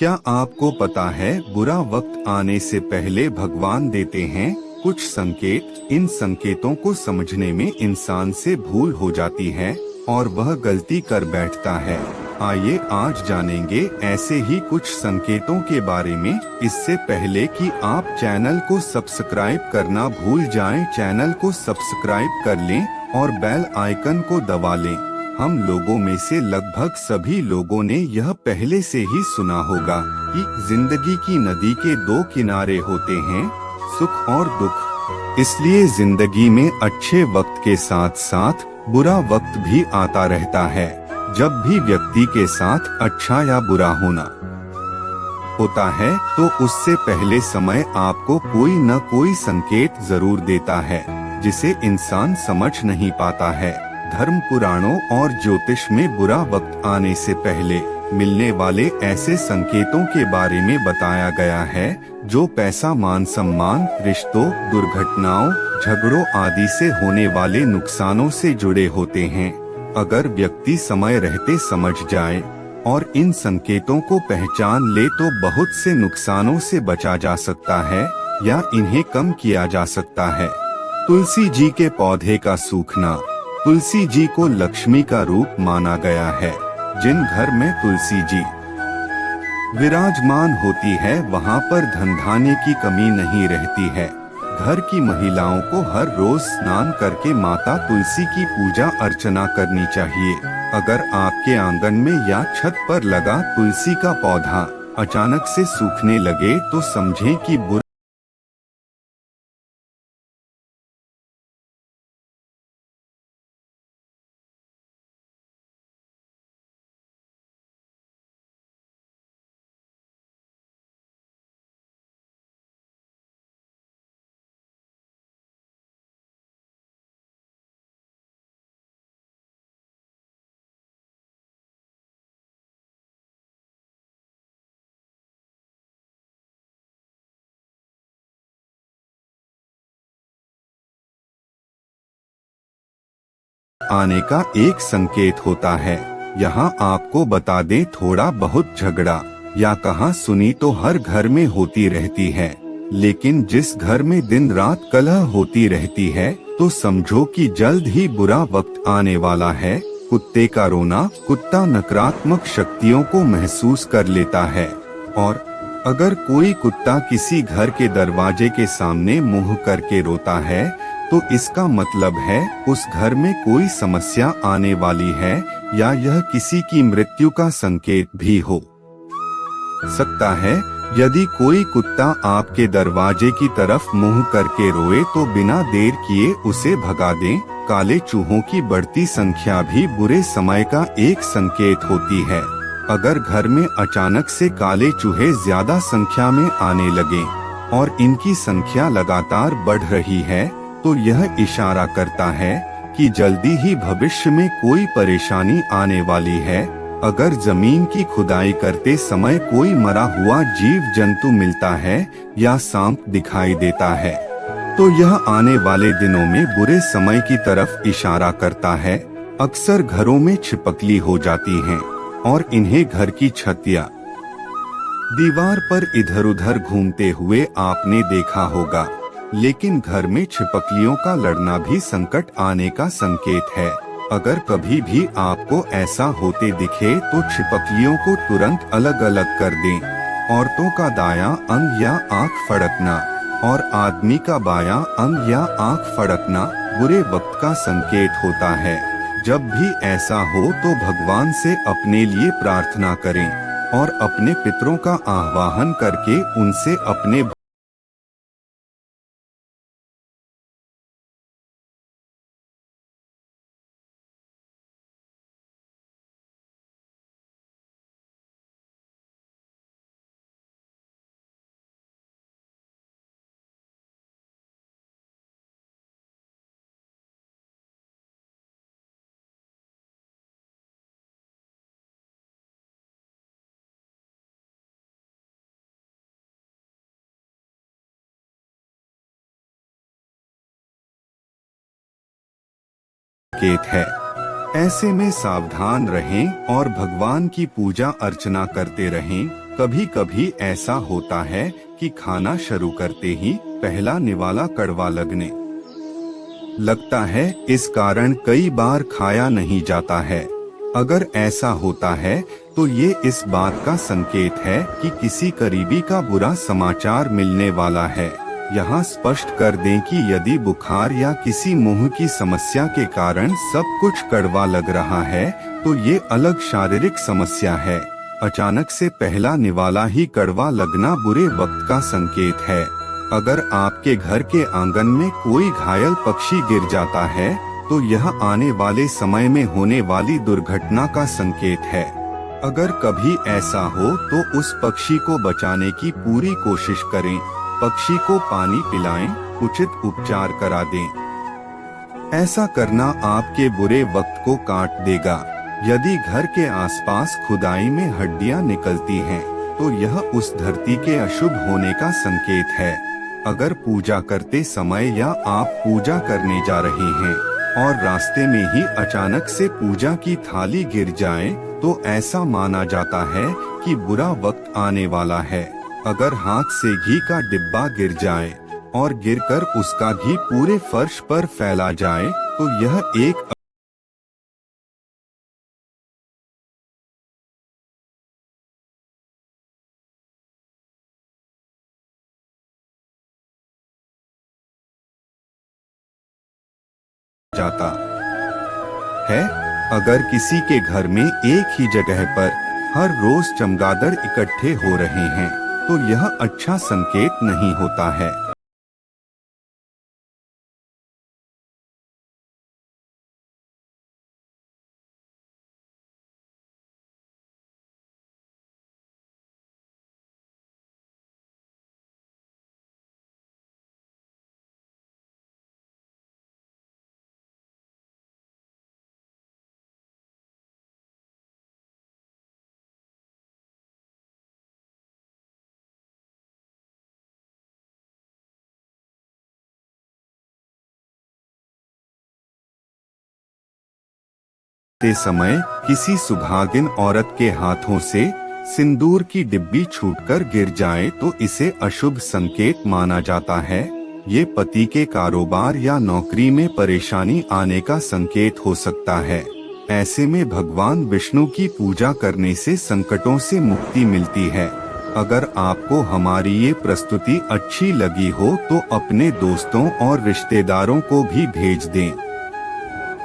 क्या आपको पता है बुरा वक्त आने से पहले भगवान देते हैं कुछ संकेत। इन संकेतों को समझने में इंसान से भूल हो जाती है और वह गलती कर बैठता है। आइए आज जानेंगे ऐसे ही कुछ संकेतों के बारे में। इससे पहले कि आप चैनल को सब्सक्राइब करना भूल जाएं, चैनल को सब्सक्राइब कर लें और बेल आइकन को दबा लें। हम लोगों में से लगभग सभी लोगों ने यह पहले से ही सुना होगा कि जिंदगी की नदी के दो किनारे होते हैं, सुख और दुख। इसलिए जिंदगी में अच्छे वक्त के साथ साथ बुरा वक्त भी आता रहता है। जब भी व्यक्ति के साथ अच्छा या बुरा होता है तो उससे पहले समय आपको कोई न कोई संकेत जरूर देता है, जिसे इंसान समझ नहीं पाता है। धर्म पुराणों और ज्योतिष में बुरा वक्त आने से पहले मिलने वाले ऐसे संकेतों के बारे में बताया गया है जो पैसा, मान सम्मान, रिश्तों, दुर्घटनाओं, झगड़ों आदि से होने वाले नुकसानों से जुड़े होते हैं। अगर व्यक्ति समय रहते समझ जाए और इन संकेतों को पहचान ले तो बहुत से नुकसानों से बचा जा सकता है या इन्हें कम किया जा सकता है। तुलसी जी के पौधे का सूखना। तुलसी जी को लक्ष्मी का रूप माना गया है। जिन घर में तुलसी जी विराजमान होती है वहाँ पर धन धान्य की कमी नहीं रहती है। घर की महिलाओं को हर रोज स्नान करके माता तुलसी की पूजा अर्चना करनी चाहिए। अगर आपके आंगन में या छत पर लगा तुलसी का पौधा अचानक से सूखने लगे तो समझें कि बुरा आने का एक संकेत होता है। यहाँ आपको बता दें, थोड़ा बहुत झगड़ा या कहा सुनी तो हर घर में होती रहती है, लेकिन जिस घर में दिन रात कलह होती रहती है तो समझो कि जल्द ही बुरा वक्त आने वाला है। कुत्ते का रोना। कुत्ता नकारात्मक शक्तियों को महसूस कर लेता है और अगर कोई कुत्ता किसी घर के दरवाजे के सामने मुंह करके रोता है तो इसका मतलब है उस घर में कोई समस्या आने वाली है या यह किसी की मृत्यु का संकेत भी हो सकता है। यदि कोई कुत्ता आपके दरवाजे की तरफ मुंह करके रोए तो बिना देर किए उसे भगा दें। काले चूहों की बढ़ती संख्या भी बुरे समय का एक संकेत होती है। अगर घर में अचानक से काले चूहे ज्यादा संख्या में आने लगे और इनकी संख्या लगातार बढ़ रही है तो यह इशारा करता है कि जल्दी ही भविष्य में कोई परेशानी आने वाली है। अगर जमीन की खुदाई करते समय कोई मरा हुआ जीव जंतु मिलता है या सांप दिखाई देता है तो यह आने वाले दिनों में बुरे समय की तरफ इशारा करता है। अक्सर घरों में छिपकली हो जाती हैं और इन्हें घर की छत या दीवार पर इधर उधर घूमते हुए आपने देखा होगा, लेकिन घर में छिपकलियों का लड़ना भी संकट आने का संकेत है। अगर कभी भी आपको ऐसा होते दिखे तो छिपकलियों को तुरंत अलग अलग कर दें। औरतों का दायां अंग या आंख फड़कना और आदमी का बायां अंग या आंख फड़कना बुरे वक्त का संकेत होता है। जब भी ऐसा हो तो भगवान से अपने लिए प्रार्थना करें और अपने पितरों का आह्वान करके उनसे अपने संकेत है। ऐसे में सावधान रहें और भगवान की पूजा अर्चना करते रहें। कभी कभी ऐसा होता है कि खाना शुरू करते ही पहला निवाला कड़वा लगने लगता है, इस कारण कई बार खाया नहीं जाता है। अगर ऐसा होता है तो ये इस बात का संकेत है कि किसी करीबी का बुरा समाचार मिलने वाला है। यहाँ स्पष्ट कर दें कि यदि बुखार या किसी मुंह की समस्या के कारण सब कुछ कड़वा लग रहा है तो ये अलग शारीरिक समस्या है। अचानक से पहला निवाला ही कड़वा लगना बुरे वक्त का संकेत है। अगर आपके घर के आंगन में कोई घायल पक्षी गिर जाता है तो यह आने वाले समय में होने वाली दुर्घटना का संकेत है। अगर कभी ऐसा हो तो उस पक्षी को बचाने की पूरी कोशिश करें। पक्षी को पानी पिलाएं, उचित उपचार करा दें। ऐसा करना आपके बुरे वक्त को काट देगा। यदि घर के आसपास खुदाई में हड्डियां निकलती हैं, तो यह उस धरती के अशुभ होने का संकेत है। अगर पूजा करते समय या आप पूजा करने जा रहे हैं और रास्ते में ही अचानक से पूजा की थाली गिर जाए, तो ऐसा माना जाता है कि बुरा वक्त आने वाला है। अगर हाथ से घी का डिब्बा गिर जाए और गिरकर उसका घी पूरे फर्श पर फैला जाए, तो यह एक जाता है। अगर किसी के घर में एक ही जगह पर हर रोज चमगादड़ इकट्ठे हो रहे हैं, तो यह अच्छा संकेत नहीं होता है। ते समय किसी सुहागिन औरत के हाथों से सिंदूर की डिब्बी छूटकर गिर जाए तो इसे अशुभ संकेत माना जाता है। ये पति के कारोबार या नौकरी में परेशानी आने का संकेत हो सकता है। ऐसे में भगवान विष्णु की पूजा करने से संकटों से मुक्ति मिलती है। अगर आपको हमारी ये प्रस्तुति अच्छी लगी हो तो अपने दोस्तों और रिश्तेदारों को भी भेज दें।